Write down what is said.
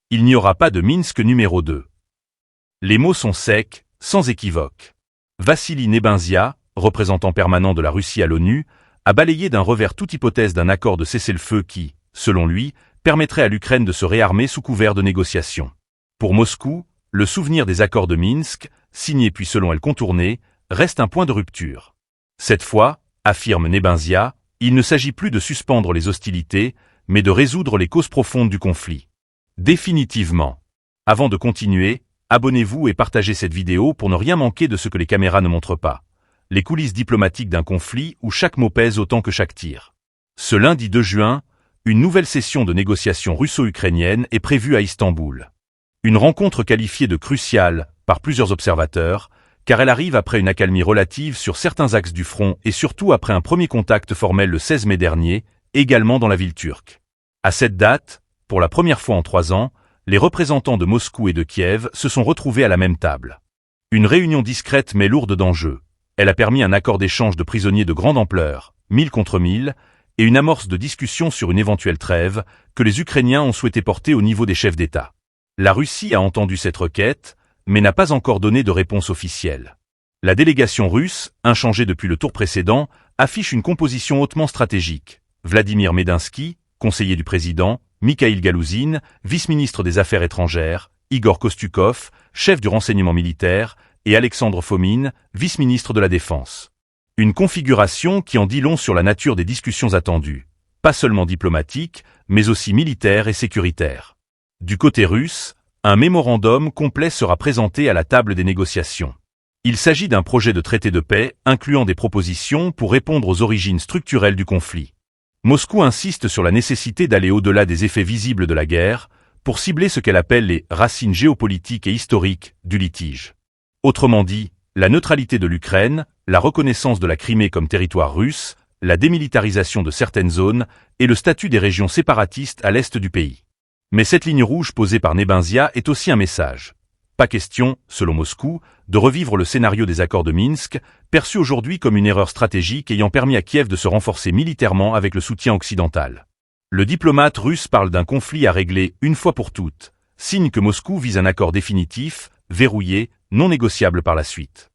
Il n'y aura pas de Minsk numéro 2. Les mots sont secs, sans équivoque. Vassili Nebenzia, représentant permanent de la Russie à l'ONU, a balayé d'un revers toute hypothèse d'un accord de cessez-le-feu qui, selon lui, permettrait à l'Ukraine de se réarmer sous couvert de négociations. Pour Moscou, le souvenir des accords de Minsk, signés puis selon elle contournés, reste un point de rupture. Cette fois, affirme Nebenzia, il ne s'agit plus de suspendre les hostilités, mais de résoudre les causes profondes du conflit. Définitivement. Avant de continuer, abonnez-vous et partagez cette vidéo pour ne rien manquer de ce que les caméras ne montrent pas. Les coulisses diplomatiques d'un conflit où chaque mot pèse autant que chaque tir. Ce lundi 2 juin, une nouvelle session de négociations russo-ukrainiennes est prévue à Istanbul. Une rencontre qualifiée de cruciale par plusieurs observateurs, car elle arrive après une accalmie relative sur certains axes du front et surtout après un premier contact formel le 16 mai dernier, également dans la ville turque. À cette date, pour la première fois en 3 ans, les représentants de Moscou et de Kiev se sont retrouvés à la même table. Une réunion discrète mais lourde d'enjeux. Elle a permis un accord d'échange de prisonniers de grande ampleur, 1000 contre 1000, et une amorce de discussion sur une éventuelle trêve que les Ukrainiens ont souhaité porter au niveau des chefs d'État. La Russie a entendu cette requête, mais n'a pas encore donné de réponse officielle. La délégation russe, inchangée depuis le tour précédent, affiche une composition hautement stratégique. Vladimir Medinsky, conseiller du président, Mikhail Galouzine, vice-ministre des Affaires étrangères, Igor Kostukov, chef du renseignement militaire, et Alexandre Fomin, vice-ministre de la Défense. Une configuration qui en dit long sur la nature des discussions attendues, pas seulement diplomatiques, mais aussi militaires et sécuritaires. Du côté russe, un mémorandum complet sera présenté à la table des négociations. Il s'agit d'un projet de traité de paix incluant des propositions pour répondre aux origines structurelles du conflit. Moscou insiste sur la nécessité d'aller au-delà des effets visibles de la guerre pour cibler ce qu'elle appelle les racines géopolitiques et historiques du litige. Autrement dit, la neutralité de l'Ukraine, la reconnaissance de la Crimée comme territoire russe, la démilitarisation de certaines zones et le statut des régions séparatistes à l'est du pays. Mais cette ligne rouge posée par Nebenzia est aussi un message. Pas question, selon Moscou, de revivre le scénario des accords de Minsk, perçu aujourd'hui comme une erreur stratégique ayant permis à Kiev de se renforcer militairement avec le soutien occidental. Le diplomate russe parle d'un conflit à régler une fois pour toutes, signe que Moscou vise un accord définitif, verrouillé, non négociable par la suite.